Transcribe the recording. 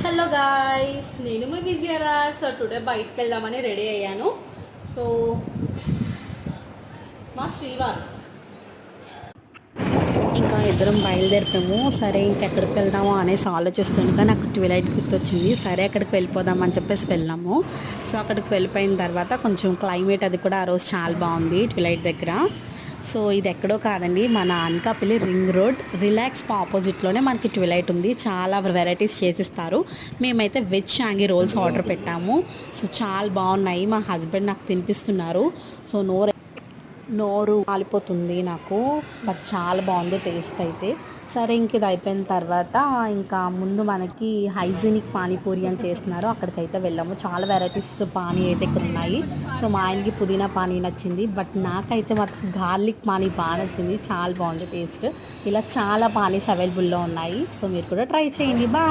Hello guys, నేను మీ విజయరా. So today బయటకు వెళ్దామని రెడీ అయ్యాను. సో మా శ్రీవారు ఇంకా ఇద్దరం బయలుదేరిపాము. సరే ఇంకెక్కడికి వెళ్దాము అనేసి ఆలోచిస్తుండగా నాకు ట్విలైట్ గుర్తొచ్చింది. సరే అక్కడికి వెళ్ళిపోదామని చెప్పేసి వెళ్ళాము. సో అక్కడికి వెళ్ళిపోయిన తర్వాత కొంచెం క్లైమేట్ అది కూడా ఆ రోజు చాలా బాగుంది ట్విలైట్ దగ్గర. సో ఇది ఎక్కడో కాదండి, మన అనకాపల్లి రింగ్ రోడ్ రిలాక్స్ ఆపోజిట్లోనే మనకి ట్విలైట్ ఉంది. చాలా వెరైటీస్ చేసిస్తారు. మేమైతే వెజ్ షాంగీ రోల్స్ ఆర్డర్ పెట్టాము. సో చాలా బాగున్నాయి. మా హస్బెండ్ నాకు తినిపిస్తున్నారు. సో నోరు కాలిపోతుంది నాకు, బట్ చాలా బాగుంది టేస్ట్ అయితే. సరే ఇంక ఇది అయిపోయిన తర్వాత ఇంకా ముందు మనకి హైజీనిక్ పానీపూరి అని చేస్తున్నారు, అక్కడికైతే వెళ్ళాము. చాలా వెరైటీస్ పానీ అయితే ఇక్కడ ఉన్నాయి. సో మా ఆయనకి పుదీనా పానీ నచ్చింది, బట్ నాకైతే మాత్రం గార్లిక్ పానీ బాగా నచ్చింది. చాలా బాగుంది టేస్ట్. ఇలా చాలా పానీస్ అవైలబుల్లో ఉన్నాయి. సో మీరు కూడా ట్రై చేయండి. బాయ్.